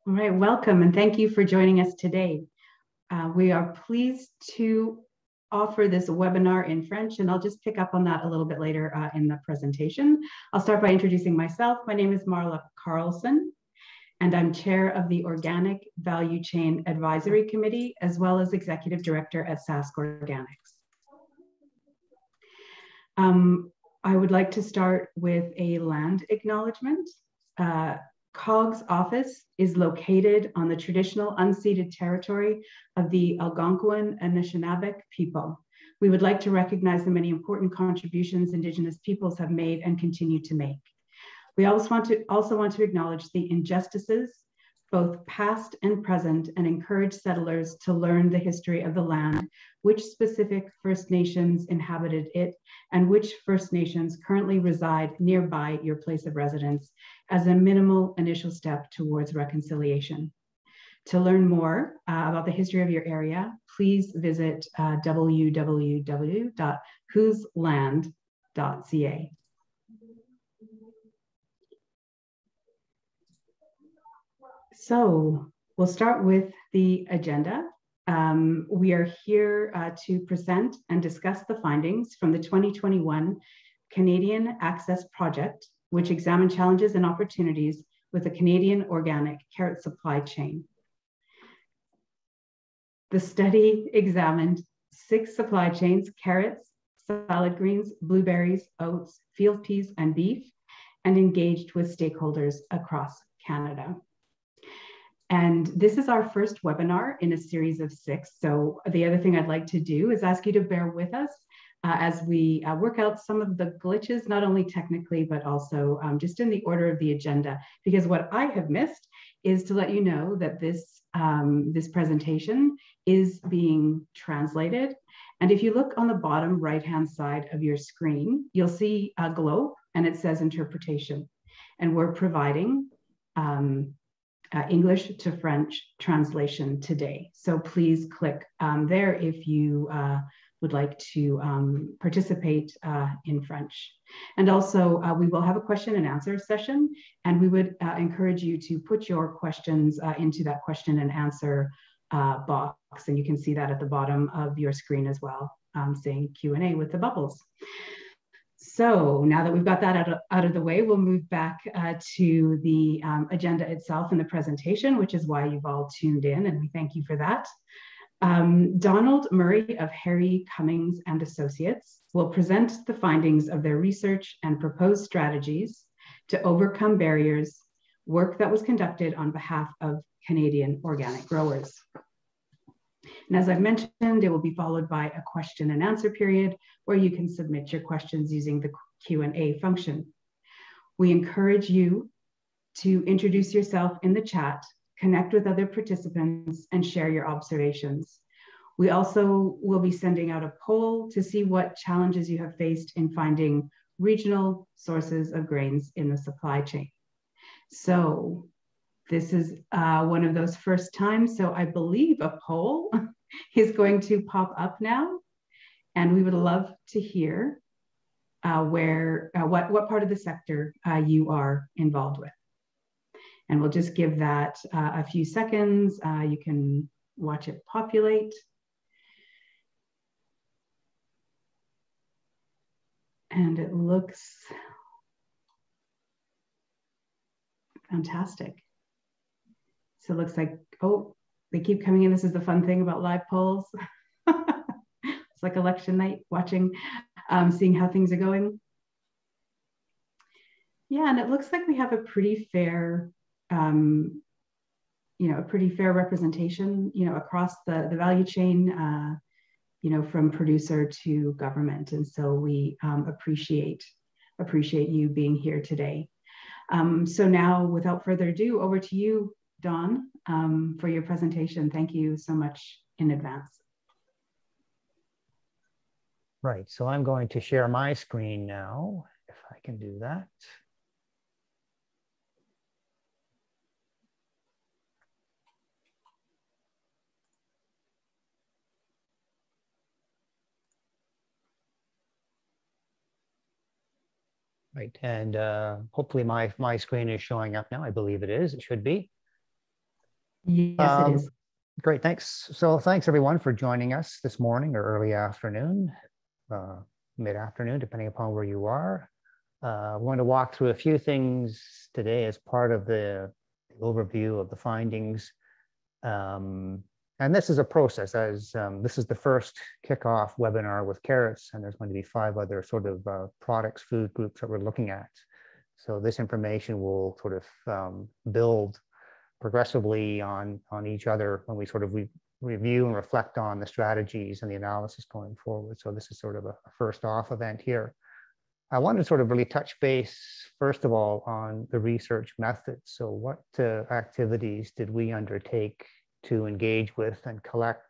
All right, welcome and thank you for joining us today. We are pleased to offer this webinar in French, and I'll just pick up on that a little bit later in the presentation. I'll start by introducing myself. My name is Marla Carlson, and I'm chair of the Organic Value Chain Advisory Committee, as well as executive director at Sask Organics. I would like to start with a land acknowledgement. COG's office is located on the traditional unceded territory of the Algonquin and Anishinaabe people. We would like to recognize the many important contributions Indigenous peoples have made and continue to make. We also want to acknowledge the injustices, both past and present, and encourage settlers to learn the history of the land, which specific First Nations inhabited it, and which First Nations currently reside nearby your place of residence, as a minimal initial step towards reconciliation. To learn more about the history of your area, please visit www.whosland.ca. So we'll start with the agenda. We are here to present and discuss the findings from the 2021 Canadian Access Project, which examined challenges and opportunities with the Canadian organic carrot supply chain. The study examined 6 supply chains: carrots, salad greens, blueberries, oats, field peas, and beef, and engaged with stakeholders across Canada. And this is our first webinar in a series of 6. So the other thing I'd like to do is ask you to bear with us as we work out some of the glitches, not only technically, but also just in the order of the agenda. Because what I have missed is to let you know that this presentation is being translated. And if you look on the bottom right-hand side of your screen, you'll see a globe and it says interpretation. And we're providing English to French translation today. So please click there if you would like to participate in French. And also we will have a question and answer session, and we would encourage you to put your questions into that question and answer box. And you can see that at the bottom of your screen as well, saying Q&A with the bubbles. So now that we've got that out of the way, we'll move back to the agenda itself and the presentation, which is why you've all tuned in, and we thank you for that. Donald Murray of Harry Cummings and Associates will present the findings of their research and proposed strategies to overcome barriers, work that was conducted on behalf of Canadian organic growers. And as I've mentioned, it will be followed by a question and answer period where you can submit your questions using the Q&A function. We encourage you to introduce yourself in the chat, connect with other participants, and share your observations. We also will be sending out a poll to see what challenges you have faced in finding regional sources of grains in the supply chain. So this is one of those first times, so I believe a poll is going to pop up now, and we would love to hear what part of the sector you are involved with. And we'll just give that a few seconds. You can watch it populate. And it looks fantastic. So it looks like, oh, they keep coming in. This is the fun thing about live polls. It's like election night, watching, seeing how things are going. Yeah, and it looks like we have a pretty fair, a pretty fair representation, across the value chain, from producer to government. And so we appreciate you being here today. So now, without further ado, over to you, Dawn, for your presentation. Thank you so much in advance. Right, so I'm going to share my screen now, if I can do that. Right, and hopefully my screen is showing up now. I believe it is, it should be. Yes, it is. Great, thanks. So thanks everyone for joining us this morning or early afternoon, mid-afternoon, depending upon where you are. We're going to walk through a few things today as part of the overview of the findings. And this is a process, as this is the first kickoff webinar with carrots, and there's going to be 5 other sort of products, food groups that we're looking at. So this information will sort of build progressively on each other when we sort of review and reflect on the strategies and the analysis going forward. So this is sort of a first off event here. I want to sort of really touch base, first of all, on the research methods. So what activities did we undertake to engage with and collect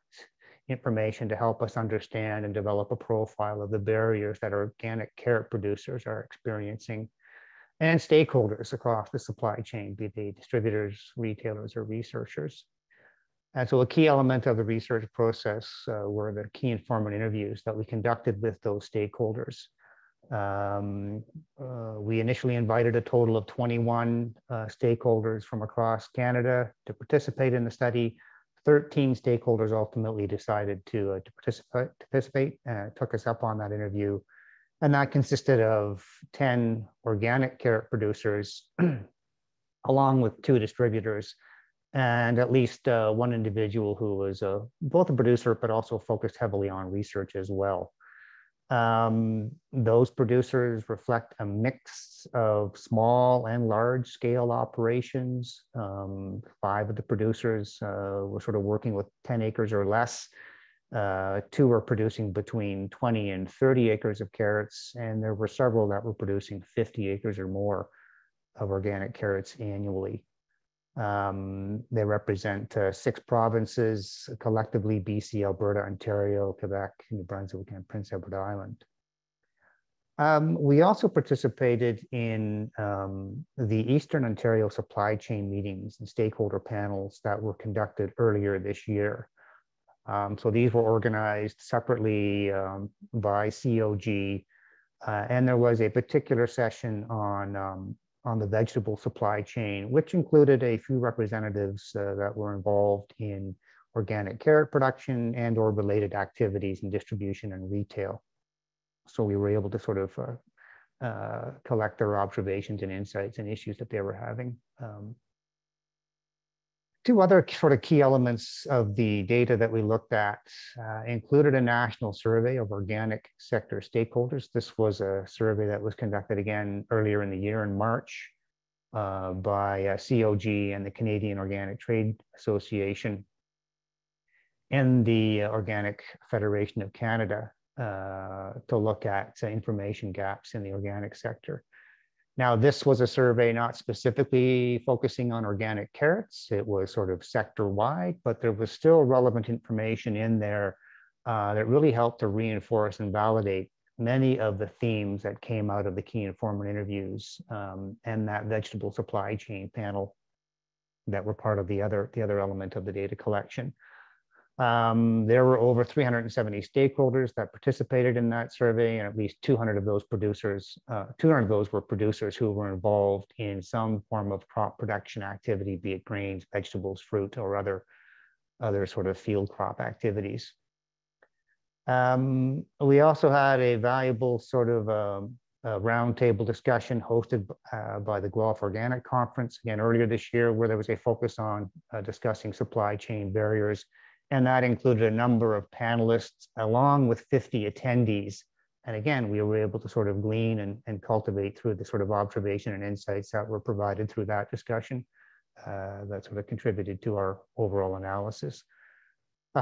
information to help us understand and develop a profile of the barriers that organic carrot producers are experiencing and stakeholders across the supply chain, be they distributors, retailers, or researchers. And so a key element of the research process were the key informant interviews that we conducted with those stakeholders. We initially invited a total of 21 stakeholders from across Canada to participate in the study. 13 stakeholders ultimately decided to participate and took us up on that interview. And that consisted of 10 organic carrot producers, along with 2 distributors, and at least 1 individual who was both a producer, but also focused heavily on research as well. Those producers reflect a mix of small and large scale operations. 5 of the producers were sort of working with 10 acres or less. 2 were producing between 20 and 30 acres of carrots, and there were several that were producing 50 acres or more of organic carrots annually. They represent 6 provinces, collectively BC, Alberta, Ontario, Quebec, New Brunswick, and Prince Edward Island. We also participated in the Eastern Ontario supply chain meetings and stakeholder panels that were conducted earlier this year. So these were organized separately by COG, and there was a particular session on the vegetable supply chain, which included a few representatives that were involved in organic carrot production and or related activities in distribution and retail. So we were able to sort of collect their observations and insights and issues that they were having. 2 other sort of key elements of the data that we looked at included a national survey of organic sector stakeholders. This was a survey that was conducted again earlier in the year in March by COG and the Canadian Organic Trade Association and the Organic Federation of Canada to look at information gaps in the organic sector. Now, this was a survey not specifically focusing on organic carrots. It was sort of sector-wide, but there was still relevant information in there that really helped to reinforce and validate many of the themes that came out of the key informant interviews and that vegetable supply chain panel that were part of the other element of the data collection. There were over 370 stakeholders that participated in that survey, and at least 200 of those producers, 200 of those were producers who were involved in some form of crop production activity, be it grains, vegetables, fruit, or other sort of field crop activities. We also had a valuable sort of roundtable discussion hosted by the Guelph Organic Conference, again, earlier this year, where there was a focus on discussing supply chain barriers. And that included a number of panelists along with 50 attendees. And again, we were able to sort of glean and cultivate through the sort of observation and insights that were provided through that discussion that sort of contributed to our overall analysis.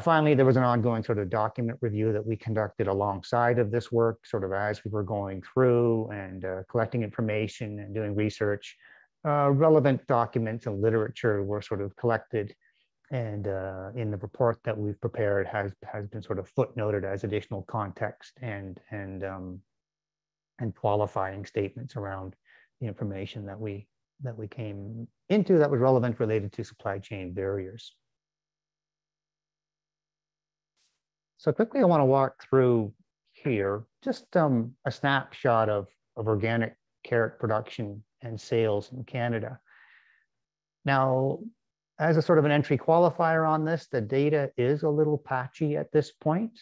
Finally, there was an ongoing sort of document review that we conducted alongside of this work, sort of as we were going through and collecting information and doing research. Relevant documents and literature were sort of collected, and in the report that we've prepared has been sort of footnoted as additional context and qualifying statements around the information that we came into that was relevant related to supply chain barriers. So quickly, I want to walk through here just a snapshot of organic carrot production and sales in Canada. Now, As a sort of an entry qualifier on this, the data is a little patchy at this point.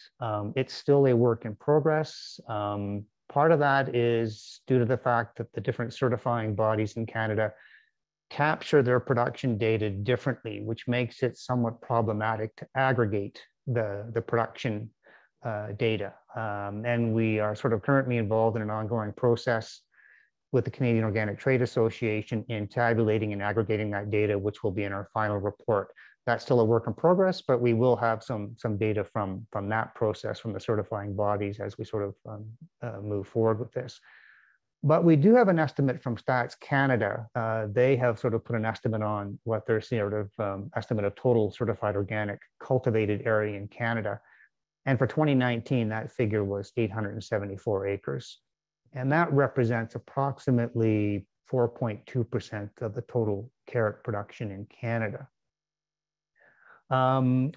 It's still a work in progress. Part of that is due to the fact that the different certifying bodies in Canada capture their production data differently, which makes it somewhat problematic to aggregate the production data. And we are sort of currently involved in an ongoing process with the Canadian Organic Trade Association in tabulating and aggregating that data, which will be in our final report. That's still a work in progress, but we will have some data from that process, from the certifying bodies, as we sort of move forward with this. But we do have an estimate from Stats Canada. They have sort of put an estimate on what their sort of estimate of total certified organic cultivated area in Canada. And for 2019, that figure was 874 acres. And that represents approximately 4.2% of the total carrot production in Canada.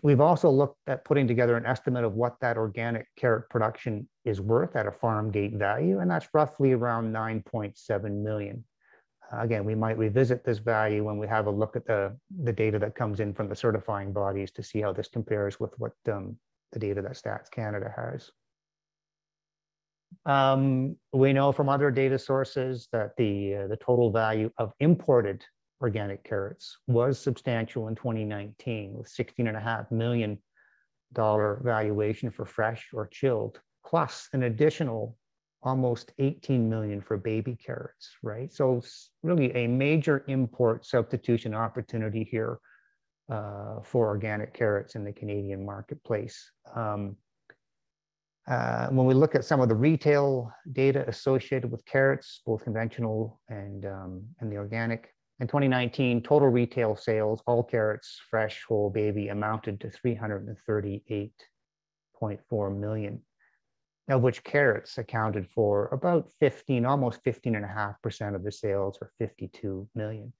We've also looked at putting together an estimate of what that organic carrot production is worth at a farm gate value, and that's roughly around 9.7 million. Again, we might revisit this value when we have a look at the data that comes in from the certifying bodies to see how this compares with what the data that Stats Canada has. We know from other data sources that the total value of imported organic carrots was substantial in 2019, with $16.5 million valuation for fresh or chilled, plus an additional almost 18 million for baby carrots, right? So it's really a major import substitution opportunity here for organic carrots in the Canadian marketplace. When we look at some of the retail data associated with carrots, both conventional and the organic, in 2019, total retail sales, all carrots, fresh, whole, baby, amounted to 338.4 million, of which carrots accounted for about 15, almost 15.5% of the sales, or 52 million.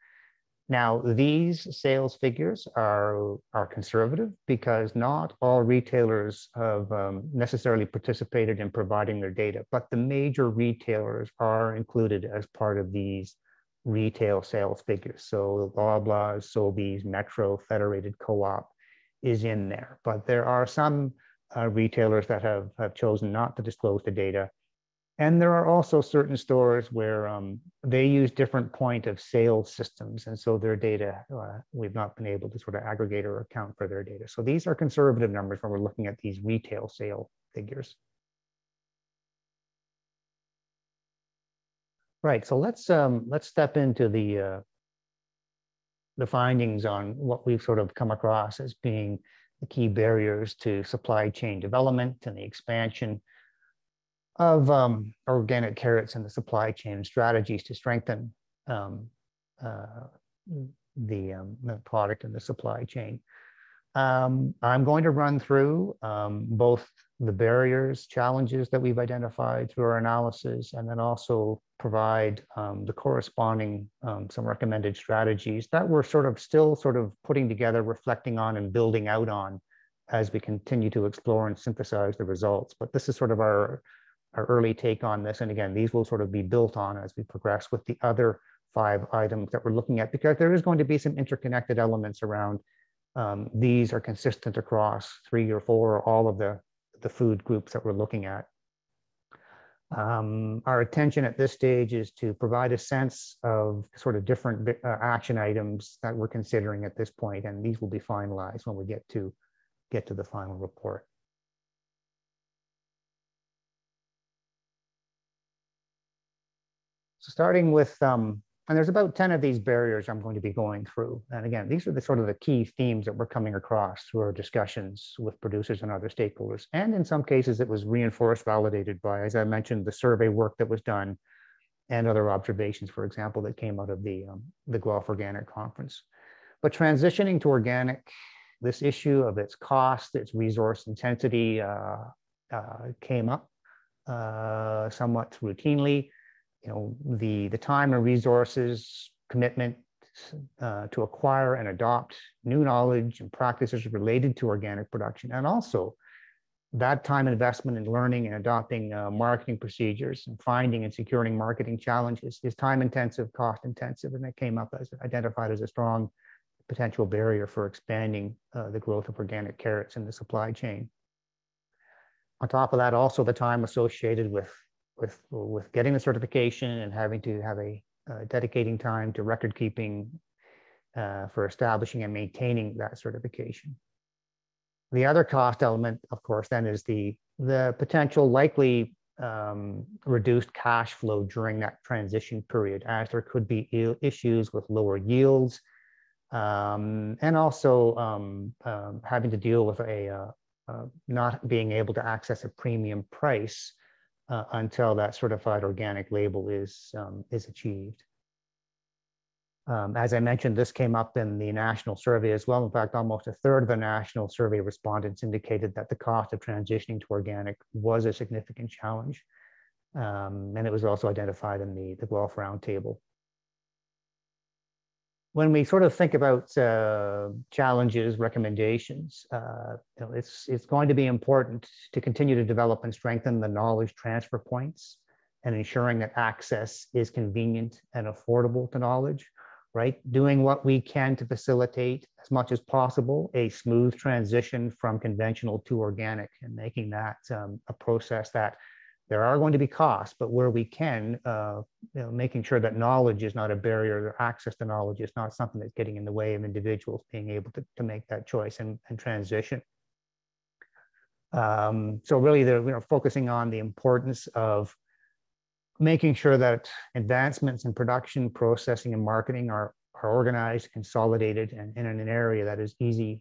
Now, these sales figures are conservative because not all retailers have necessarily participated in providing their data, but the major retailers are included as part of these retail sales figures. So Loblaws, Sobeys, Metro, Federated Co-op is in there, but there are some retailers that have chosen not to disclose the data. And there are also certain stores where they use different point of sale systems. And so their data, we've not been able to sort of aggregate or account for their data. So these are conservative numbers when we're looking at these retail sale figures. Right, so let's step into the findings on what we've sort of come across as being the key barriers to supply chain development and the expansion of organic carrots in the supply chain, strategies to strengthen the product in the supply chain. I'm going to run through both the barriers, challenges that we've identified through our analysis, and then also provide the corresponding some recommended strategies that we're still putting together, reflecting on, and building out on as we continue to explore and synthesize the results. But this is sort of our early take on this. And again, these will sort of be built on as we progress with the other 5 items that we're looking at, because there is going to be some interconnected elements around. These are consistent across 3 or 4 or all of the food groups that we're looking at. Our attention at this stage is to provide a sense of sort of different action items that we're considering at this point, and these will be finalized when we get to the final report. So starting with, and there's about 10 of these barriers I'm going to be going through. And again, these are the sort of the key themes that we're coming across through our discussions with producers and other stakeholders. And in some cases, it was reinforced, validated by, as I mentioned, the survey work that was done and other observations, for example, that came out of the Guelph Organic Conference. But transitioning to organic, this issue of its cost, its resource intensity came up somewhat routinely. You know, the time and resources, commitment to acquire and adopt new knowledge and practices related to organic production, and also that time investment in learning and adopting marketing procedures and finding and securing marketing challenges is time intensive, cost intensive, and that came up as identified as a strong potential barrier for expanding the growth of organic carrots in the supply chain. On top of that, also the time associated with getting the certification and having to have a dedicating time to record keeping for establishing and maintaining that certification. The other cost element, of course, then is the potential likely reduced cash flow during that transition period, as there could be issues with lower yields, and also having to deal with not being able to access a premium price until that certified organic label is achieved. As I mentioned, this came up in the national survey as well. In fact, almost a third of the national survey respondents indicated that the cost of transitioning to organic was a significant challenge. And it was also identified in the Guelph Roundtable. When we sort of think about challenges, recommendations, it's going to be important to continue to develop and strengthen the knowledge transfer points and ensuring that access is convenient and affordable to knowledge. Right, doing what we can to facilitate as much as possible a smooth transition from conventional to organic, and making that a process that there are going to be costs, but where we can, making sure that knowledge is not a barrier, or access to knowledge is not something that's getting in the way of individuals being able to make that choice and transition. So really, focusing on the importance of making sure that advancements in production, processing, and marketing are organized, consolidated, and in an area that is easy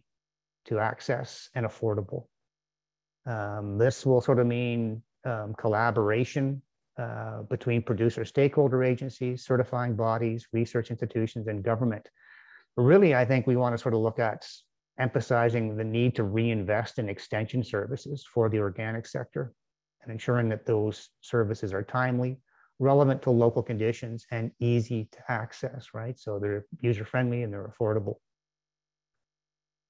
to access and affordable. This will sort of mean collaboration between producer stakeholder agencies, certifying bodies, research institutions, and government. But really, I think we want to sort of look at emphasizing the need to reinvest in extension services for the organic sector and ensuring that those services are timely, relevant to local conditions, and easy to access, right? So they're user-friendly and they're affordable.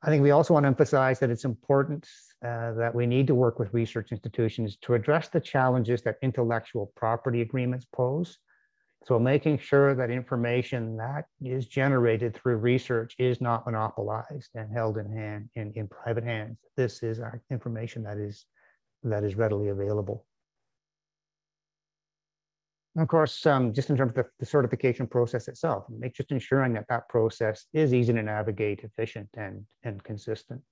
I think we also want to emphasize that it's important that we need to work with research institutions to address the challenges that intellectual property agreements pose. So making sure that information that is generated through research is not monopolized and held in private hands. This is information that is readily available. And of course, just in terms of the certification process itself, just ensuring that that process is easy to navigate, efficient, and consistent.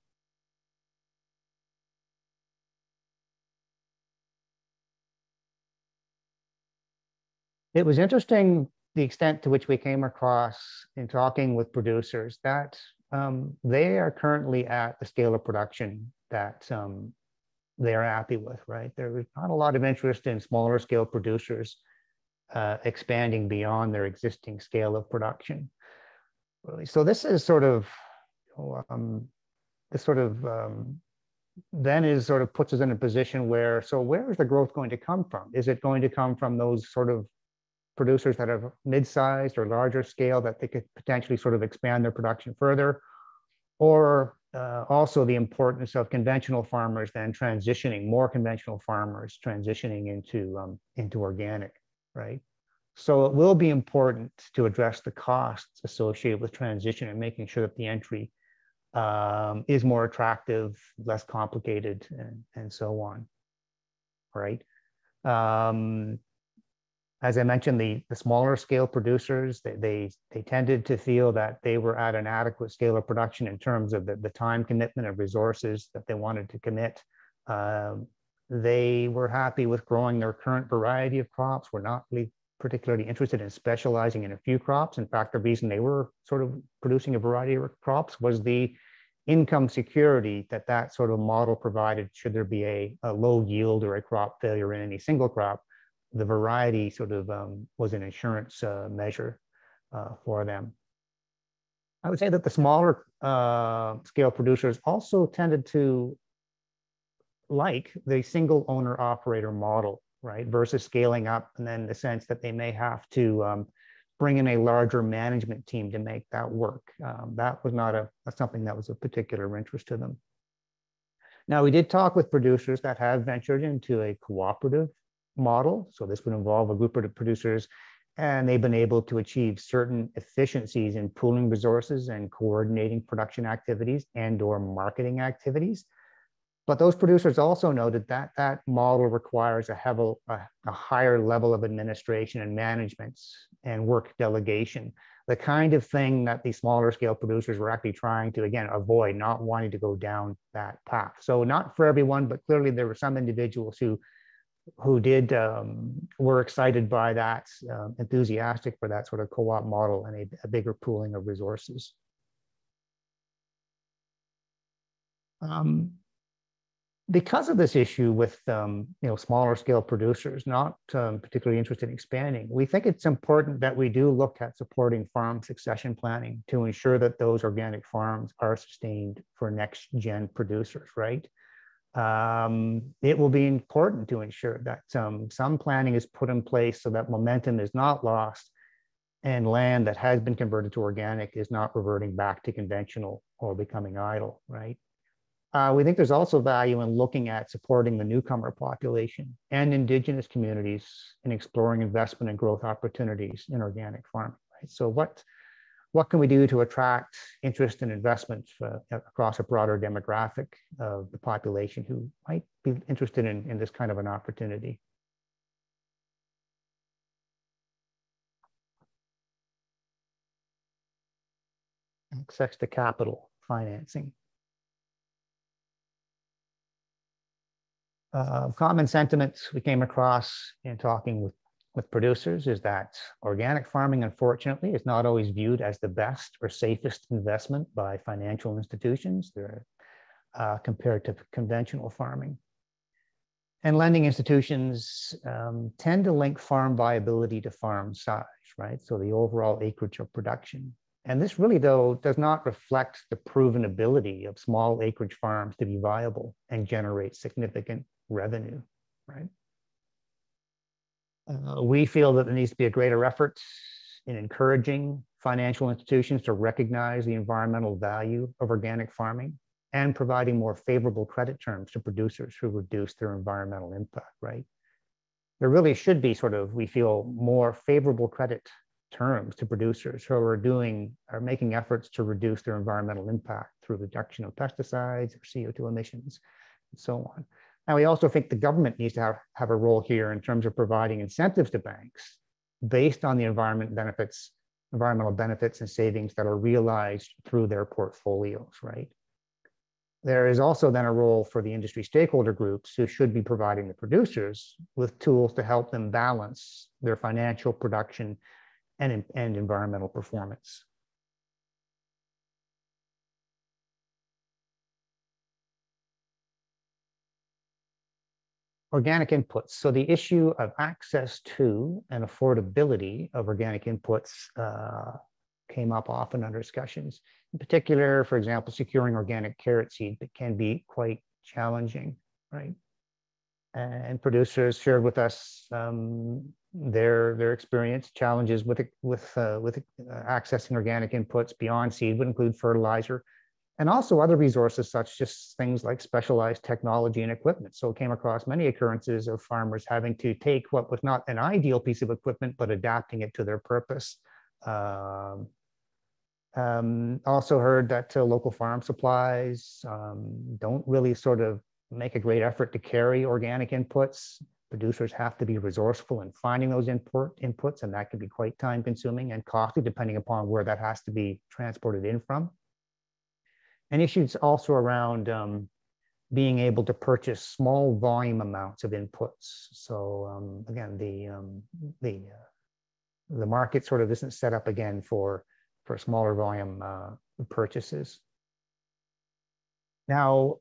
It was interesting the extent to which we came across in talking with producers that they are currently at the scale of production that they are happy with, right? There is not a lot of interest in smaller scale producers expanding beyond their existing scale of production. So this is sort of, then is sort of puts us in a position where, so where is the growth going to come from? Is it going to come from those sort of producers that have mid-sized or larger scale that they could potentially sort of expand their production further? Or also the importance of conventional farmers then transitioning, more conventional farmers transitioning into organic, right? So it will be important to address the costs associated with transition and making sure that the entry is more attractive, less complicated, and so on, right? As I mentioned, the smaller scale producers, they tended to feel that they were at an adequate scale of production in terms of the time commitment of resources that they wanted to commit. They were happy with growing their current variety of crops, were not really particularly interested in specializing in a few crops. In fact, the reason they were sort of producing a variety of crops was the income security that sort of model provided should there be a low yield or a crop failure in any single crop. The variety sort of was an insurance measure for them. I would say that the smaller scale producers also tended to like the single owner operator model, right? Versus scaling up, and then the sense that they may have to bring in a larger management team to make that work. That was not something that was of particular interest to them. Now, we did talk with producers that have ventured into a cooperative model. So this would involve a group of producers And they've been able to achieve certain efficiencies in pooling resources and coordinating production activities and/or marketing activities. But those producers also noted that that model requires a higher level of administration and management and work delegation, the kind of thing that the smaller scale producers were actually trying to, again, avoid, not wanting to go down that path. So not for everyone, but clearly there were some individuals who were excited by that, enthusiastic for that sort of co-op model and a bigger pooling of resources. Because of this issue with smaller scale producers not particularly interested in expanding, we think it's important that we do look at supporting farm succession planning to ensure that those organic farms are sustained for next gen producers, right? It will be important to ensure that some planning is put in place so that momentum is not lost and land that has been converted to organic is not reverting back to conventional or becoming idle, right? We think there's also value in looking at supporting the newcomer population and Indigenous communities in exploring investment and growth opportunities in organic farming, right? So what can we do to attract interest and investment across a broader demographic of the population who might be interested in this kind of an opportunity? Access to capital financing. Common sentiments we came across in talking with producers is that organic farming, unfortunately, is not always viewed as the best or safest investment by financial institutions compared to conventional farming. And lending institutions tend to link farm viability to farm size, right? So the overall acreage of production. And this really, though, does not reflect the proven ability of small acreage farms to be viable and generate significant revenue, right? We feel that there needs to be a greater effort in encouraging financial institutions to recognize the environmental value of organic farming and providing more favorable credit terms to producers who reduce their environmental impact, right? There really should be we feel, more favorable credit terms to producers who are making efforts to reduce their environmental impact through reduction of pesticides or CO2 emissions and so on. Now, we also think the government needs to have a role here in terms of providing incentives to banks based on the environmental benefits and savings that are realized through their portfolios, right? There is also then a role for the industry stakeholder groups who should be providing the producers with tools to help them balance their financial production and environmental performance. Organic inputs. So the issue of access to and affordability of organic inputs came up often under discussions. In particular, for example, securing organic carrot seed that can be quite challenging, right? And producers shared with us their experience. Challenges with accessing organic inputs beyond seed would include fertilizer, and also other resources such as things like specialized technology and equipment. So it came across many occurrences of farmers having to take what was not an ideal piece of equipment, but adapting it to their purpose. Also heard that local farm supplies don't really make a great effort to carry organic inputs. Producers have to be resourceful in finding those inputs, and that can be quite time consuming and costly depending upon where that has to be transported in from. And issues also around being able to purchase small volume amounts of inputs. So again, the market isn't set up again for smaller volume purchases. Now,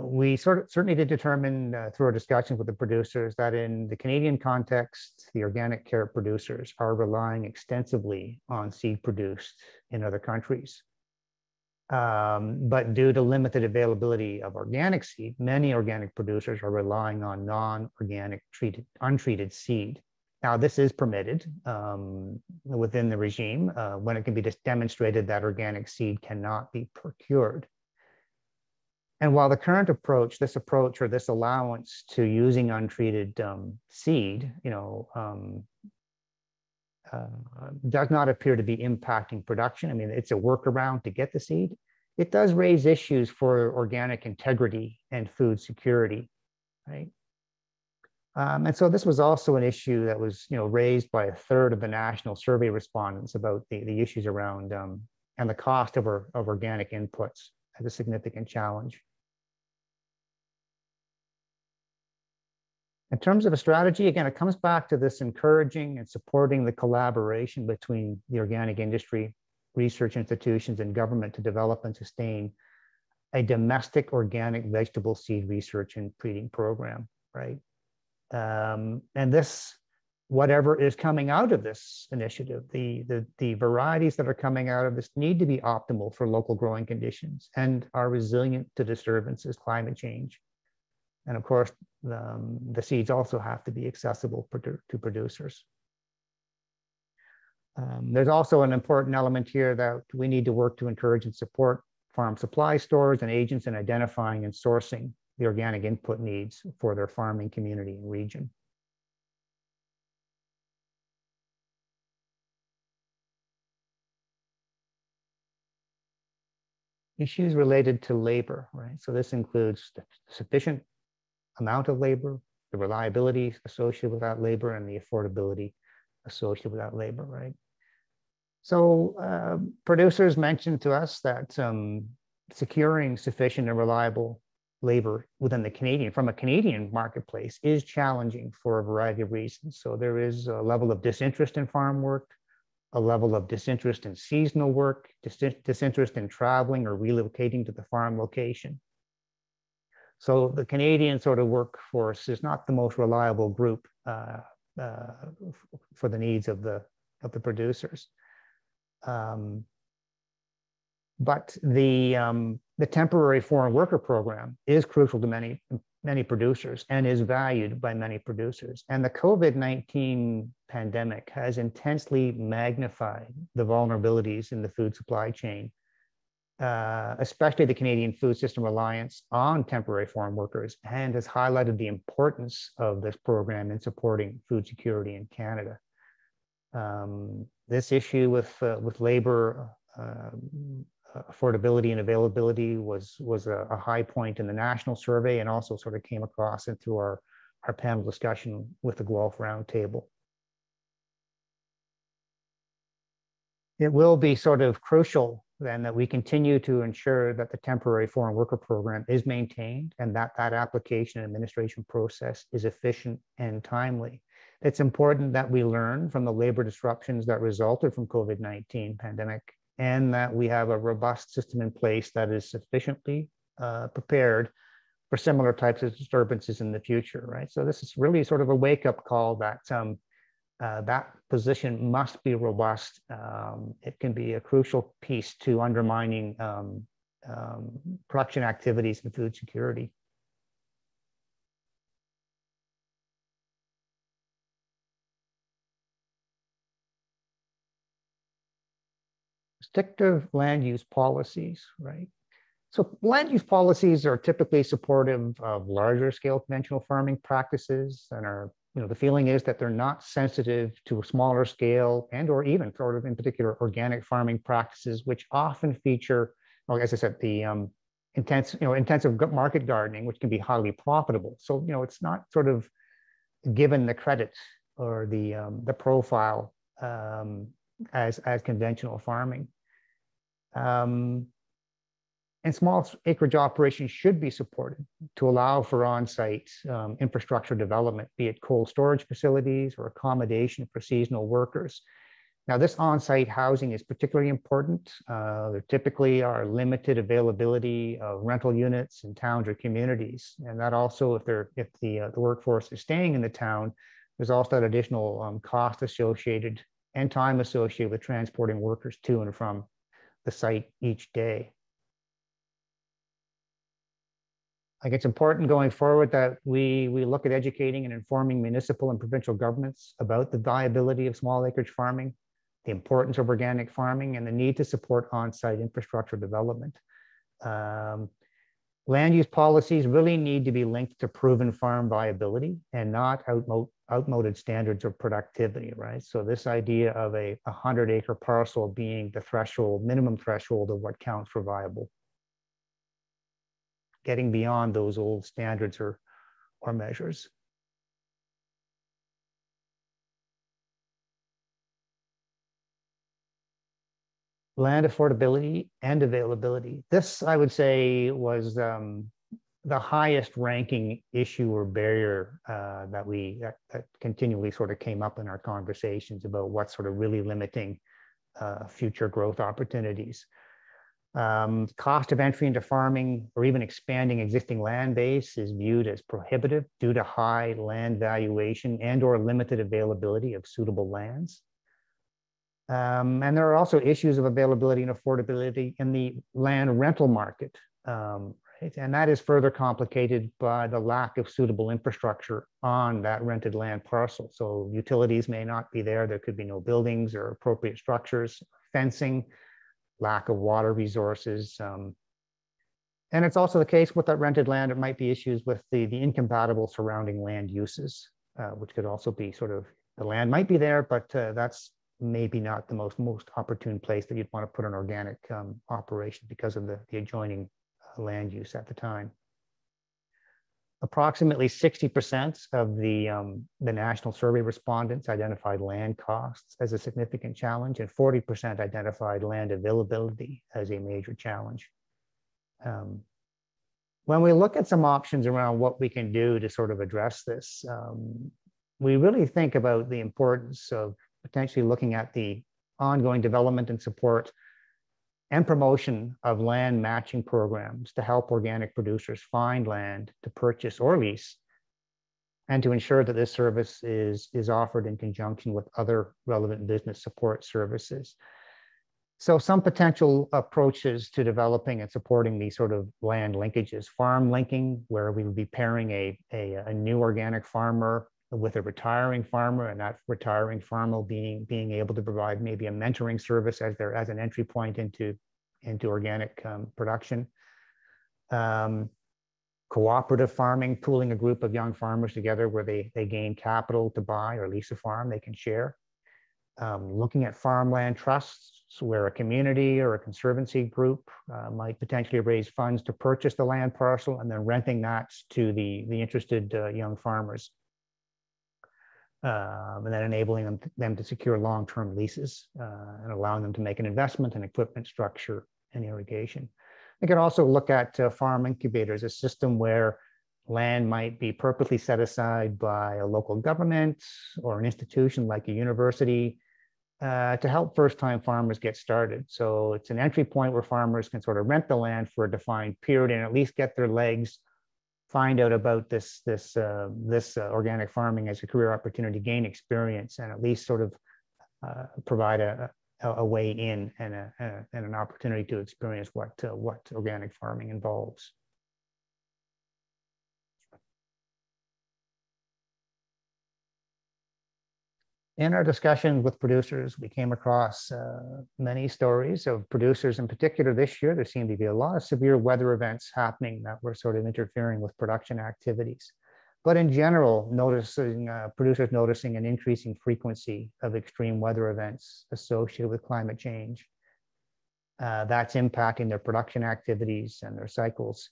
we certainly did determine through our discussions with the producers that in the Canadian context, the organic carrot producers are relying extensively on seed produced in other countries. But due to limited availability of organic seed, many organic producers are relying on non-organic untreated seed. Now, this is permitted within the regime when it can be just demonstrated that organic seed cannot be procured. And while the current approach, this allowance to using untreated seed, does not appear to be impacting production. I mean, it's a workaround to get the seed. It does raise issues for organic integrity and food security, right? And so this was also an issue that was, raised by a third of the national survey respondents about the issues around and the cost of organic inputs as a significant challenge. In terms of a strategy, again, it comes back to this encouraging and supporting the collaboration between the organic industry, research institutions, and government to develop and sustain a domestic organic vegetable seed research and breeding program, right? And this, whatever is coming out of this initiative, the varieties that are coming out of this need to be optimal for local growing conditions and are resilient to disturbances, climate change. And of course, the seeds also have to be accessible to producers. There's also an important element here that we need to work to encourage and support farm supply stores and agents in identifying and sourcing the organic input needs for their farming community and region. Issues related to labor, right? So this includes the sufficient amount of labor, the reliability associated with that labor, and the affordability associated with that labor, right? So producers mentioned to us that securing sufficient and reliable labor from a Canadian marketplace is challenging for a variety of reasons. So there is a level of disinterest in farm work, a level of disinterest in seasonal work, disinterest in traveling or relocating to the farm location. So the Canadian sort of workforce is not the most reliable group for the needs of the producers. But the temporary foreign worker program is crucial to many producers and is valued by many producers. And the COVID-19 pandemic has intensely magnified the vulnerabilities in the food supply chain, especially the Canadian food system reliance on temporary foreign workers, and has highlighted the importance of this program in supporting food security in Canada. This issue with labor affordability and availability was a high point in the national survey, and also sort of came across into our panel discussion with the Guelph Roundtable. It will be sort of crucial then that we continue to ensure that the temporary foreign worker program is maintained and that application and administration process is efficient and timely. It's important that we learn from the labor disruptions that resulted from COVID-19 pandemic, and that we have a robust system in place that is sufficiently prepared for similar types of disturbances in the future, right? So this is really sort of a wake-up call that that position must be robust. It can be a crucial piece to undermining production activities and food security. Restrictive land use policies, right? So land use policies are typically supportive of larger scale conventional farming practices, and are, the feeling is that they're not sensitive to a smaller scale and or even sort of in particular organic farming practices, which often feature, as I said, the intensive market gardening, which can be highly profitable. So, it's not sort of given the credit or the profile as conventional farming. And small acreage operations should be supported to allow for on-site infrastructure development, be it cold storage facilities or accommodation for seasonal workers. Now, this on-site housing is particularly important. There typically are limited availability of rental units in towns or communities, and that also, if the workforce is staying in the town, there's also that additional cost associated and time associated with transporting workers to and from the site each day. I think it's important going forward that we look at educating and informing municipal and provincial governments about the viability of small acreage farming, the importance of organic farming, and the need to support on-site infrastructure development. Land use policies really need to be linked to proven farm viability and not outmoded standards of productivity, right? So this idea of a 100-acre parcel being the threshold, minimum threshold of what counts for viable. Getting beyond those old standards or measures. Land affordability and availability. This, I would say, was the highest ranking issue or barrier that continually sort of came up in our conversations about what's sort of really limiting future growth opportunities. Cost of entry into farming or even expanding existing land base is viewed as prohibitive due to high land valuation and or limited availability of suitable lands. And there are also issues of availability and affordability in the land rental market. Right? And that is further complicated by the lack of suitable infrastructure on that rented land parcel. So utilities may not be there. There could be no buildings or appropriate structures, fencing, lack of water resources. And it's also the case with that rented land, it might be issues with the incompatible surrounding land uses, which could also be sort of, the land might be there, but that's maybe not the most opportune place that you'd want to put an organic operation because of the adjoining land use at the time. Approximately 60% of the national survey respondents identified land costs as a significant challenge, and 40% identified land availability as a major challenge. When we look at some options around what we can do to sort of address this, we really think about the importance of potentially looking at the ongoing development and support and promotion of land matching programs to help organic producers find land to purchase or lease, and to ensure that this service is offered in conjunction with other relevant business support services. So some potential approaches to developing and supporting these sort of land linkages: farm linking, where we would be pairing a new organic farmer with a retiring farmer, and that retiring farmer being able to provide maybe a mentoring service as an entry point into organic production. Cooperative farming, pooling a group of young farmers together where they gain capital to buy or lease a farm they can share. Looking at farmland trusts, where a community or a conservancy group might potentially raise funds to purchase the land parcel and then renting that to the interested young farmers. And then enabling them to secure long-term leases and allowing them to make an investment in equipment, structure, and irrigation. They could also look at farm incubators, a system where land might be purposely set aside by a local government or an institution like a university to help first-time farmers get started. So it's an entry point where farmers can sort of rent the land for a defined period and at least get their legs, find out about this organic farming as a career opportunity, gain experience, and at least sort of provide a way in and an opportunity to experience what organic farming involves. In our discussion with producers, we came across many stories of producers. In particular this year, there seemed to be a lot of severe weather events happening that were sort of interfering with production activities. But in general, producers noticing an increasing frequency of extreme weather events associated with climate change. That's impacting their production activities and their cycles,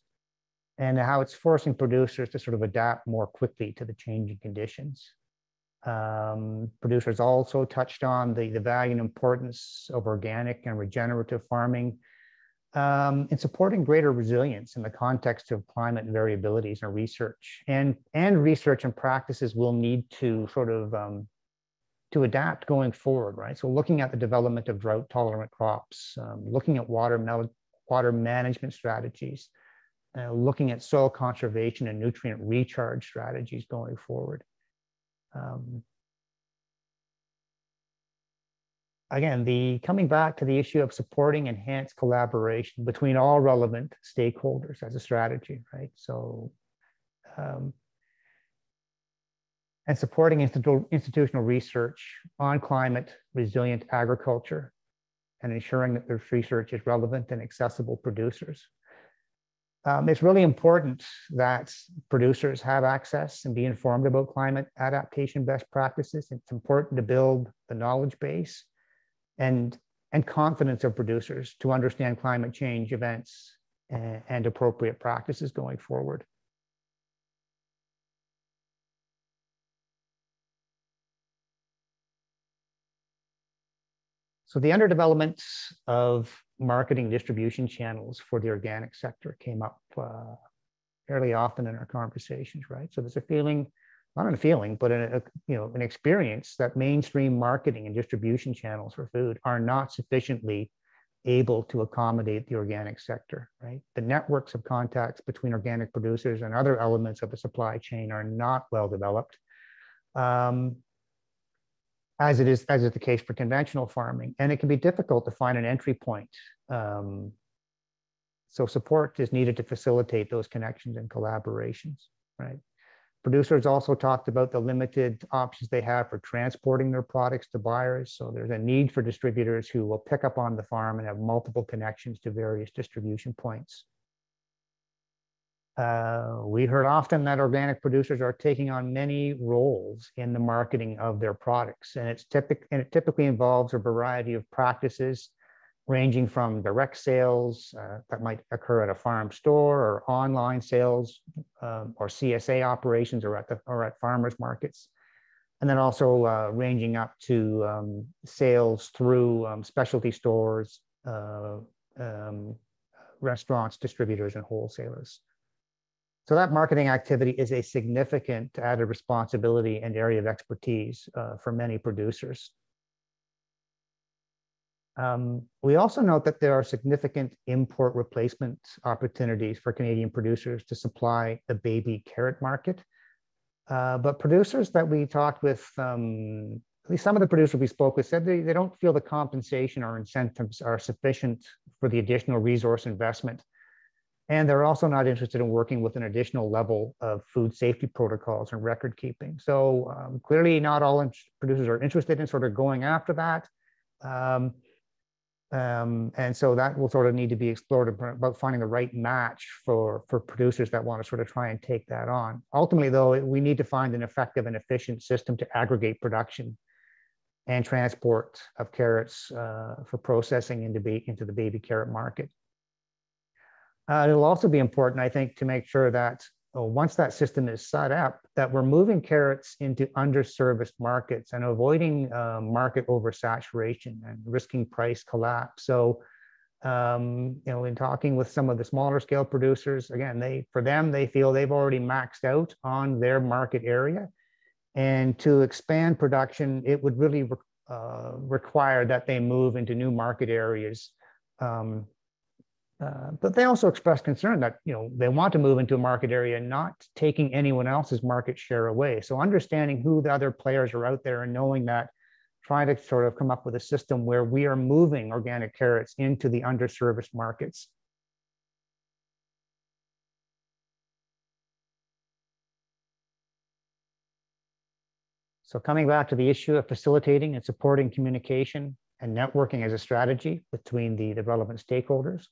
and how it's forcing producers to sort of adapt more quickly to the changing conditions. Producers also touched on the value and importance of organic and regenerative farming in supporting greater resilience in the context of climate variabilities and research. And research and practices will need to sort of to adapt going forward, right? So looking at the development of drought-tolerant crops, looking at water management strategies, looking at soil conservation and nutrient recharge strategies going forward. Again, coming back to the issue of supporting enhanced collaboration between all relevant stakeholders as a strategy, right? So, and supporting institutional research on climate resilient agriculture and ensuring that their research is relevant and accessible producers. It's really important that producers have access and be informed about climate adaptation best practices. It's important to build the knowledge base and confidence of producers to understand climate change events and appropriate practices going forward. So the underdevelopment of marketing distribution channels for the organic sector came up fairly often in our conversations, right? So there's a feeling, not a feeling, but an experience that mainstream marketing and distribution channels for food are not sufficiently able to accommodate the organic sector, right? The networks of contacts between organic producers and other elements of the supply chain are not well developed. As is the case for conventional farming, and it can be difficult to find an entry point. So support is needed to facilitate those connections and collaborations, right? Producers also talked about the limited options they have for transporting their products to buyers. So there's a need for distributors who will pick up on the farm and have multiple connections to various distribution points. We heard often that organic producers are taking on many roles in the marketing of their products, and it typically involves a variety of practices ranging from direct sales that might occur at a farm store, or online sales, or CSA operations, or at farmers markets, and then also ranging up to sales through specialty stores, restaurants, distributors, and wholesalers. So that marketing activity is a significant added responsibility and area of expertise for many producers. We also note that there are significant import replacement opportunities for Canadian producers to supply the baby carrot market. But producers that we talked with, at least some of the producers we spoke with, said they don't feel the compensation or incentives are sufficient for the additional resource investment. And they're also not interested in working with an additional level of food safety protocols and record keeping. So clearly not all producers are interested in sort of going after that. And so that will sort of need to be explored about finding the right match for producers that want to sort of try and take that on. Ultimately, though, we need to find an effective and efficient system to aggregate production and transport of carrots for processing into the baby carrot market. It'll also be important, I think, to make sure that once that system is set up, that we're moving carrots into underserviced markets and avoiding market oversaturation and risking price collapse. So, in talking with some of the smaller scale producers, again, they feel they've already maxed out on their market area, and to expand production, it would really require that they move into new market areas. But they also expressed concern that they want to move into a market area, not taking anyone else's market share away. So understanding who the other players are out there and knowing that, trying to sort of come up with a system where we are moving organic carrots into the underserviced markets. So coming back to the issue of facilitating and supporting communication and networking as a strategy between the relevant stakeholders,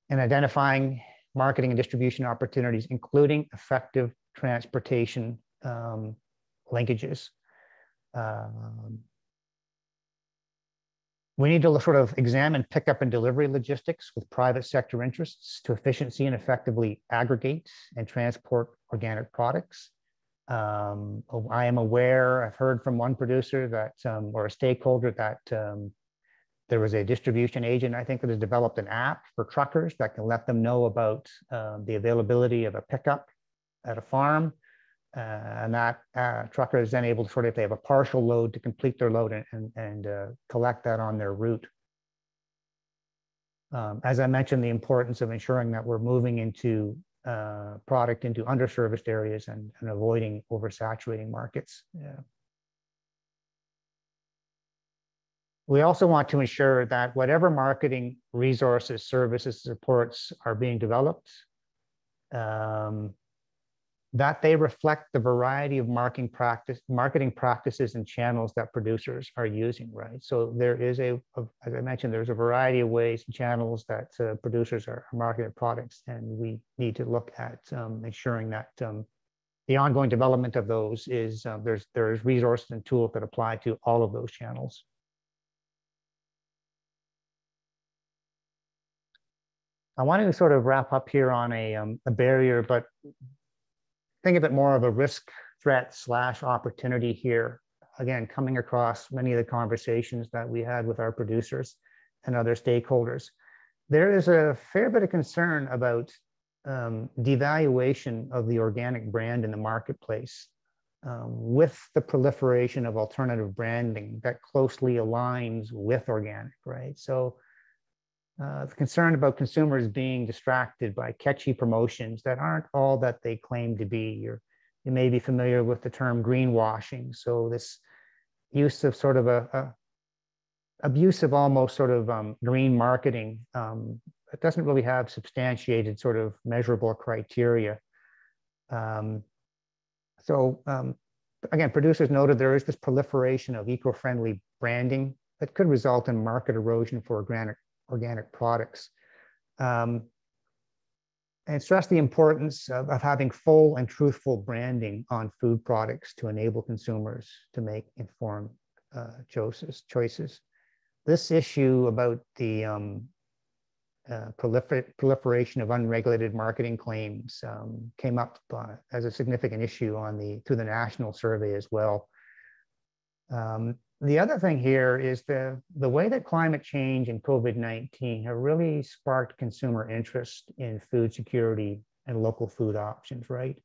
and identifying marketing and distribution opportunities, including effective transportation linkages. We need to sort of examine pickup and delivery logistics with private sector interests to efficiency and effectively aggregate and transport organic products. I am aware, I've heard from one producer that, or a stakeholder that there was a distribution agent, I think, that has developed an app for truckers that can let them know about the availability of a pickup at a farm. And that trucker is then able to sort of, if they have a partial load, to complete their load and collect that on their route. As I mentioned, the importance of ensuring that we're moving into product into underserviced areas and avoiding oversaturating markets. Yeah. We also want to ensure that whatever marketing resources, services, supports are being developed, that they reflect the variety of marketing practices and channels that producers are using, right? So there is as I mentioned, there's a variety of ways and channels that producers are marketing products, and we need to look at ensuring that the ongoing development of those is there's resources and tools that apply to all of those channels. I want to sort of wrap up here on a barrier, but think of it more of a risk threat / opportunity here. Again, coming across many of the conversations that we had with our producers and other stakeholders. There is a fair bit of concern about devaluation of the organic brand in the marketplace with the proliferation of alternative branding that closely aligns with organic, right? So the concern about consumers being distracted by catchy promotions that aren't all that they claim to be. You may be familiar with the term greenwashing. So this use of sort of a abusive, almost sort of green marketing it doesn't really have substantiated sort of measurable criteria. Again, producers noted there is this proliferation of eco-friendly branding that could result in market erosion for organic products. And stress the importance of having full and truthful branding on food products to enable consumers to make informed choices. This issue about the proliferation of unregulated marketing claims came up as a significant issue through the national survey as well. The other thing here is the way that climate change and COVID-19 have really sparked consumer interest in food security and local food options, right?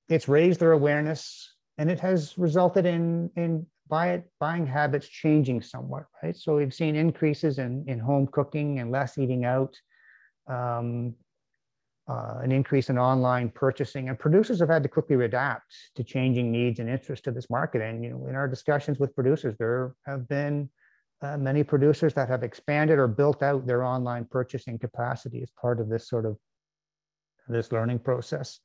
It's raised their awareness, and it has resulted in buying habits changing somewhat, right? So we've seen increases in home cooking and less eating out, an increase in online purchasing, and producers have had to quickly adapt to changing needs and interests to this market. And in our discussions with producers, there have been many producers that have expanded or built out their online purchasing capacity as part of this sort of this learning process.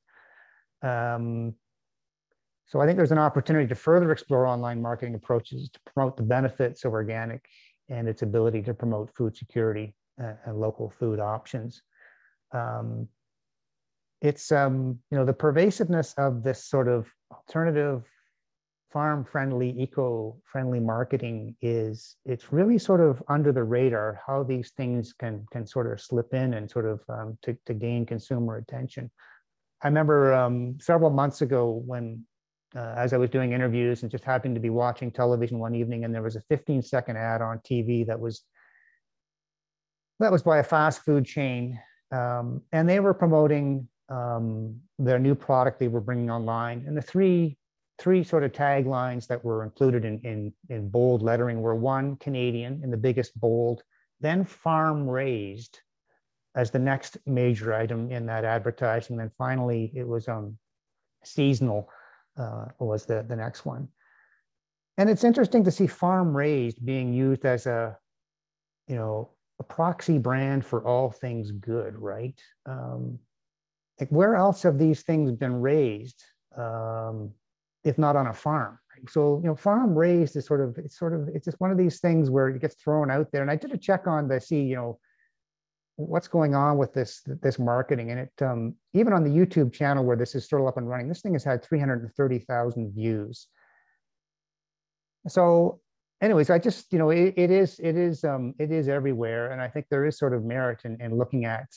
So I think there's an opportunity to further explore online marketing approaches to promote the benefits of organic and its ability to promote food security and local food options. It's the pervasiveness of this sort of alternative farm-friendly, eco-friendly marketing it's really sort of under the radar how these things can sort of slip in and sort of to gain consumer attention. I remember several months ago when as I was doing interviews and just happened to be watching television one evening, and there was a 15-second ad on TV that was by a fast food chain, and they were promoting their new product they were bringing online, and the three sort of taglines that were included in bold lettering were: one, Canadian in the biggest bold, then farm raised as the next major item in that advertising, then finally it was seasonal was the next one. And it's interesting to see farm raised being used as a proxy brand for all things good, right? Like, where else have these things been raised if not on a farm? So farm raised is it's just one of these things where it gets thrown out there. And I did a check on to see what's going on with this marketing, and it even on the YouTube channel where this is still up and running, this thing has had 330,000 views. So anyways, I just it is everywhere, and I think there is sort of merit in looking at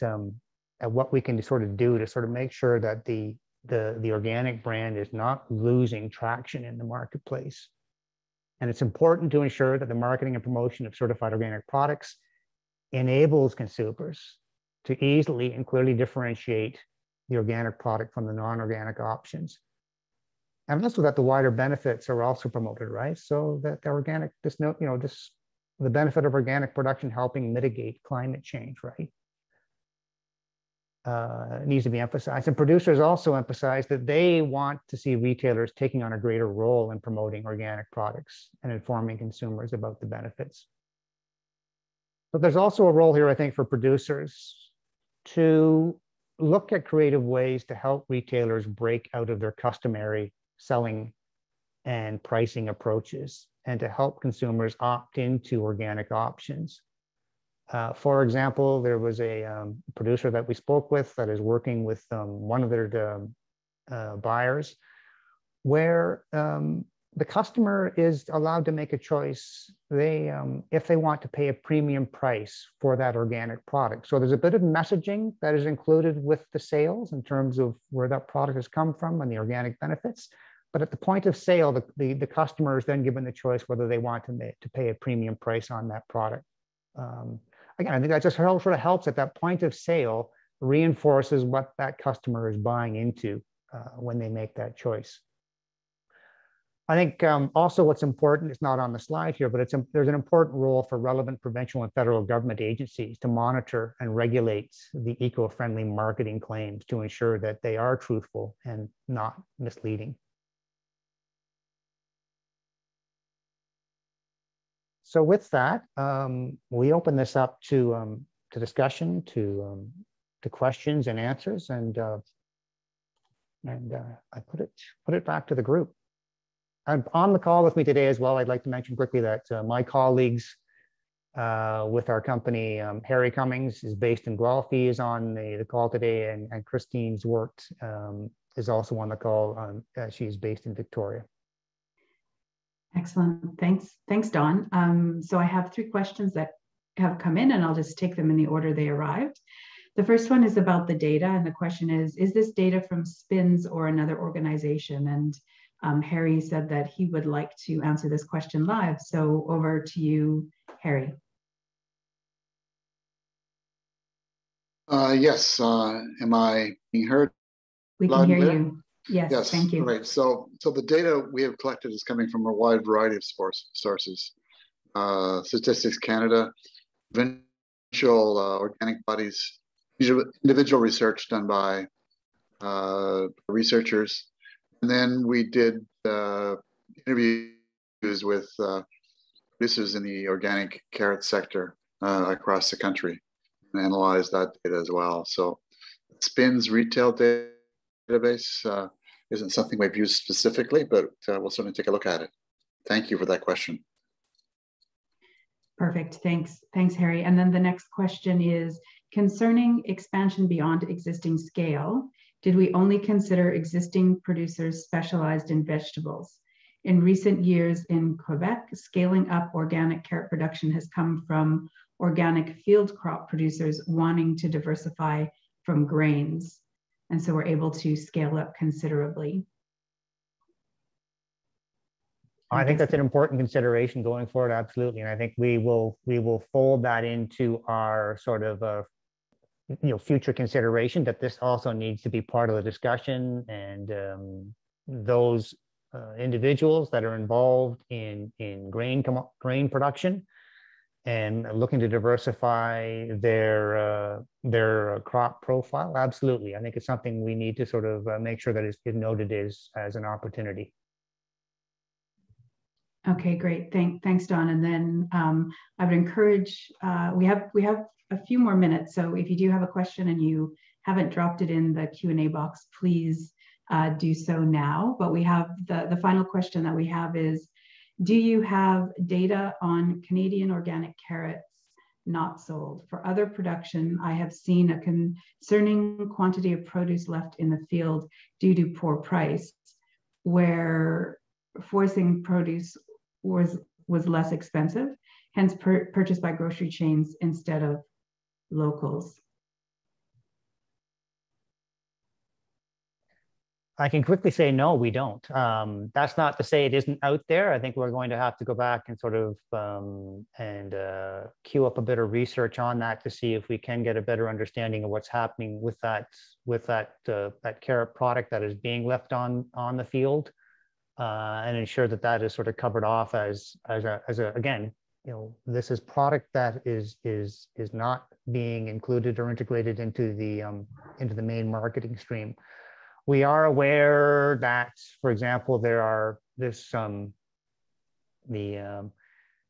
what we can sort of do to sort of make sure that the organic brand is not losing traction in the marketplace. And it's important to ensure that the marketing and promotion of certified organic products enables consumers to easily and clearly differentiate the organic product from the non-organic options. And also that the wider benefits are also promoted, right? So that the organic, the benefit of organic production helping mitigate climate change, right? Needs to be emphasized. And producers also emphasize that they want to see retailers taking on a greater role in promoting organic products and informing consumers about the benefits. But there's also a role here, I think, for producers to look at creative ways to help retailers break out of their customary selling and pricing approaches, and to help consumers opt into organic options. For example, there was a producer that we spoke with that is working with one of their buyers, where the customer is allowed to make a choice. If they want to pay a premium price for that organic product. So there's a bit of messaging that is included with the sales in terms of where that product has come from and the organic benefits. But at the point of sale, the customer is then given the choice whether they want to pay a premium price on that product. Again, I think that just sort of helps at that point of sale, reinforces what that customer is buying into when they make that choice. I think also what's important, it's not on the slide here, but there's an important role for relevant provincial and federal government agencies to monitor and regulate the eco-friendly marketing claims to ensure that they are truthful and not misleading. So with that, we open this up to discussion, to questions and answers, and I put it back to the group. And on the call with me today as well, I'd like to mention quickly that my colleagues with our company, Harry Cummings is based in Guelph. He is on the call today, and Christine Zwart is also on the call. She's based in Victoria. Excellent. Thanks, Don. So I have 3 questions that have come in, and I'll just take them in the order they arrived. The first one is about the data, and the question is this data from SPINS or another organization? And Harry said that he would like to answer this question live. So over to you, Harry. Yes. Am I being heard? We can hear you. Yes, thank you. Right. So the data we have collected is coming from a wide variety of sources. Statistics Canada, provincial organic bodies, individual research done by researchers. And then we did interviews with producers in the organic carrot sector across the country and analyzed that data as well. So SPINS retail database isn't something we've used specifically, but we'll certainly take a look at it. Thank you for that question. Perfect. Thanks, Harry. And then the next question is concerning expansion beyond existing scale. Did we only consider existing producers specialized in vegetables? In recent years in Quebec, scaling up organic carrot production has come from organic field crop producers wanting to diversify from grains. And so we're able to scale up considerably. I think that's an important consideration going forward, absolutely. And I think we will fold that into our sort of future consideration, that this also needs to be part of the discussion, and those individuals that are involved in grain production and looking to diversify their crop profile, absolutely. I think it's something we need to sort of make sure that it's noted as an opportunity. Okay, great. Thanks, Don. And then I would encourage, we have a few more minutes. So if you do have a question and you haven't dropped it in the Q&A box, please do so now. But we have the final question that we have is, do you have data on Canadian organic carrots not sold? For other production, I have seen a concerning quantity of produce left in the field due to poor price, where forcing produce was less expensive, hence purchased by grocery chains instead of locals. I can quickly say, no, we don't. That's not to say it isn't out there. I think we're going to have to go back and sort of queue up a bit of research on that to see if we can get a better understanding of what's happening with that carrot product that is being left on the field, and ensure that that is sort of covered off as again, this is product that is not being included or integrated into the main marketing stream. We are aware that, for example, there's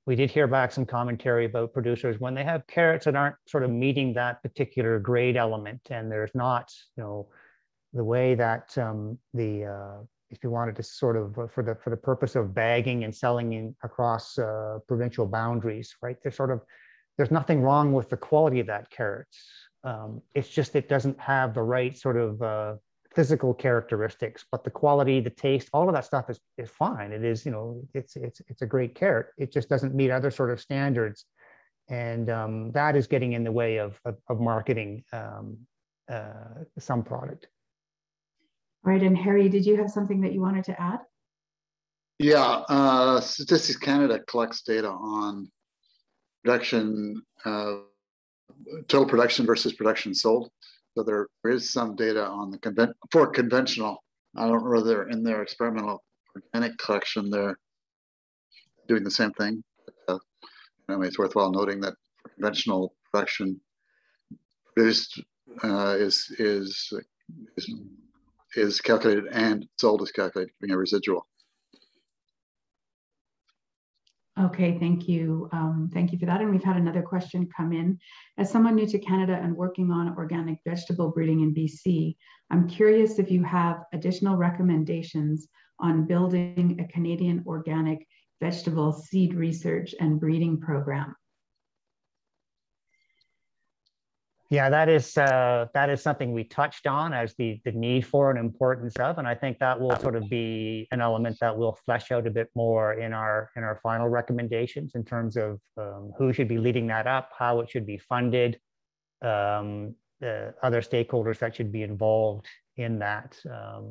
we did hear back some commentary about producers when they have carrots that aren't sort of meeting that particular grade element, and there's not, the way that if you wanted to sort of for the purpose of bagging and selling across provincial boundaries, right? There's nothing wrong with the quality of that carrot. It's just it doesn't have the right sort of physical characteristics, but the quality, the taste, all of that stuff is fine. It is, it's a great carrot. It just doesn't meet other sort of standards, and that is getting in the way of marketing some product. Right, and Harry, did you have something that you wanted to add? Yeah, Statistics Canada collects data on production, total production versus production sold. So there is some data on the for conventional. I don't know whether in their experimental organic collection they're doing the same thing. Anyway, it's worthwhile noting that conventional production produced is calculated and sold is calculated, giving a residual. Okay, thank you. Thank you for that. And we've had another question come in. As someone new to Canada and working on organic vegetable breeding in BC, I'm curious if you have additional recommendations on building a Canadian organic vegetable seed research and breeding program. Yeah, that is something we touched on as the need for and importance of, and I think that will sort of be an element that we'll flesh out a bit more in our final recommendations in terms of who should be leading that up, how it should be funded, the other stakeholders that should be involved in that.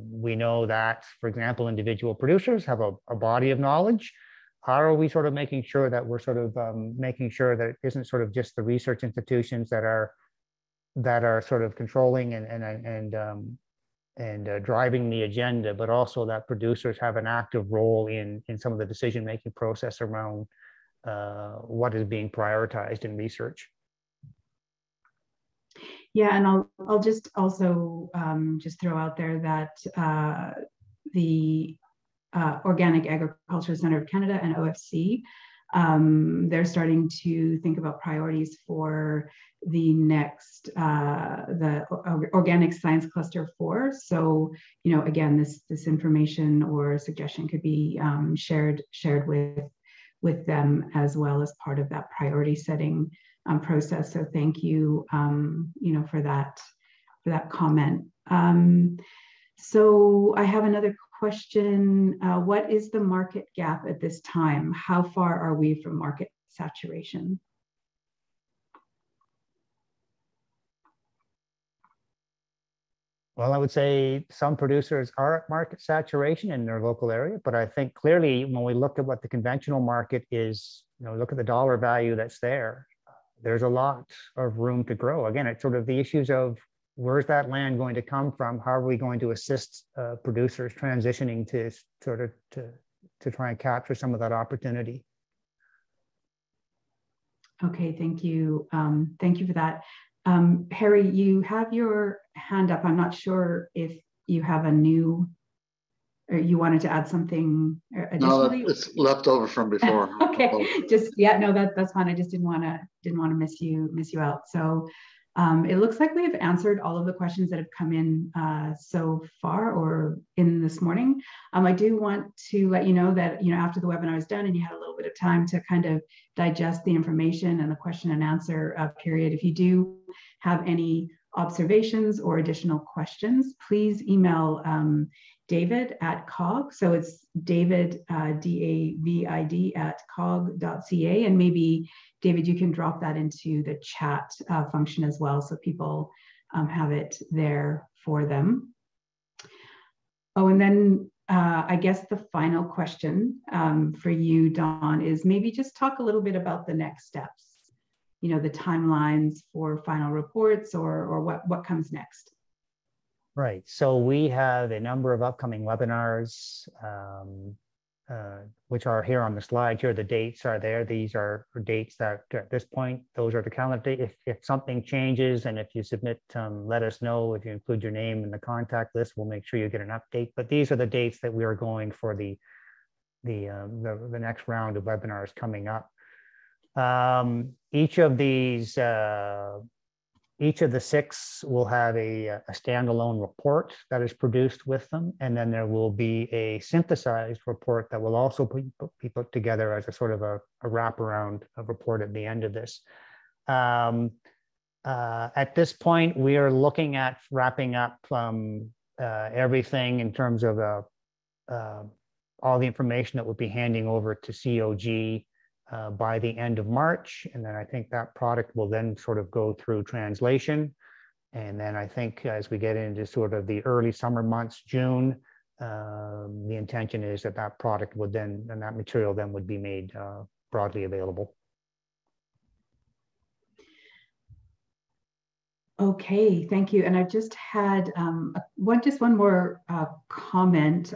We know that, for example, individual producers have a body of knowledge. How are we sort of making sure that we're sort of making sure that it isn't sort of just the research institutions that are sort of controlling and driving the agenda, but also that producers have an active role in some of the decision-making process around what is being prioritized in research. Yeah, and I'll just also just throw out there that the Organic Agriculture Centre of Canada and OFC, they're starting to think about priorities for the next, the Organic Science Cluster 4. So, again, this information or suggestion could be shared with them as well as part of that priority setting process. So thank you, for that comment. So I have another question. What is the market gap at this time? How far are we from market saturation? Well, I would say some producers are at market saturation in their local area, but I think clearly when we look at what the conventional market is, look at the dollar value that's there, there's a lot of room to grow. Again, it's sort of the issues of where's that land going to come from? How are we going to assist producers transitioning to sort of to try and capture some of that opportunity? Okay, thank you. Thank you for that. Harry, you have your hand up. I'm not sure if you have a new, or you wanted to add something additionally. No, it's left over from before. Okay, that's fine. I just didn't want to miss you out. So it looks like we have answered all of the questions that have come in so far or in this morning. I do want to let you know that after the webinar is done and you had a little bit of time to kind of digest the information and the question and answer period, if you do have any observations or additional questions, please email David at COG. So it's David, DAVID at COG.ca. And maybe, David, you can drop that into the chat function as well, so people have it there for them. Oh, and then I guess the final question for you, Dawn, is maybe just talk a little bit about the next steps, the timelines for final reports or what comes next. Right. So we have a number of upcoming webinars, which are here on the slide. Here, the dates are there. These are dates that at this point, those are the calendar dates. If something changes and if you submit, let us know. If you include your name in the contact list, we'll make sure you get an update. But these are the dates that we are going for the next round of webinars coming up. Each of these, each of the 6 will have a standalone report that is produced with them. And then there will be a synthesized report that will also be put together as a sort of a wraparound report at the end of this. At this point, we are looking at wrapping up everything in terms of all the information that we'll be handing over to COG by the end of March. And then I think that product will then sort of go through translation. And then I think as we get into sort of the early summer months, June, the intention is that that product would then, and that material then would be made broadly available. Okay, thank you. And I've just had one more comment.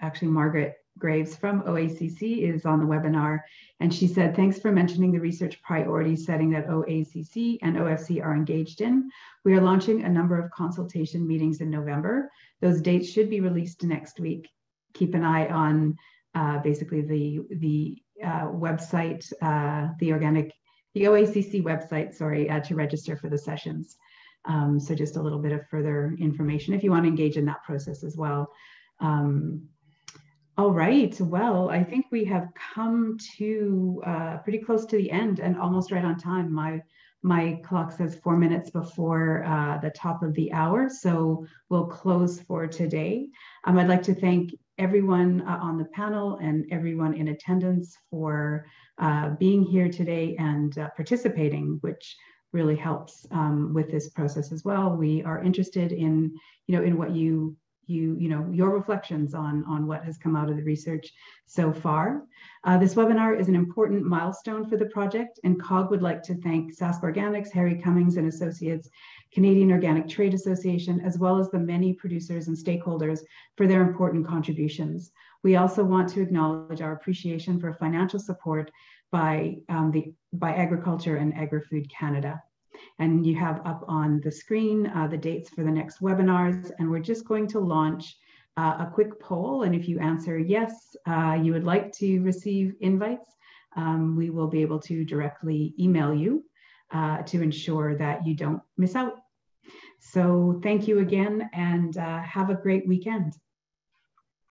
Actually, Margaret Graves from OACC is on the webinar, and she said, thanks for mentioning the research priority setting that OACC and OFC are engaged in. We are launching a number of consultation meetings in November. Those dates should be released next week. Keep an eye on basically the website, the OACC website, sorry, to register for the sessions. So just a little bit of further information if you want to engage in that process as well. All right, well, I think we have come to pretty close to the end and almost right on time. My clock says 4 minutes before the top of the hour, so we'll close for today. I'd like to thank everyone on the panel and everyone in attendance for being here today and participating, which really helps with this process as well. We are interested in, in what your reflections on what has come out of the research so far. This webinar is an important milestone for the project, and COG would like to thank Sask Organics, Harry Cummings and Associates, Canadian Organic Trade Association, as well as the many producers and stakeholders for their important contributions. We also want to acknowledge our appreciation for financial support by Agriculture and Agri-Food Canada. And you have up on the screen the dates for the next webinars, and we're just going to launch a quick poll. And if you answer yes, you would like to receive invites, we will be able to directly email you to ensure that you don't miss out. So thank you again, and have a great weekend.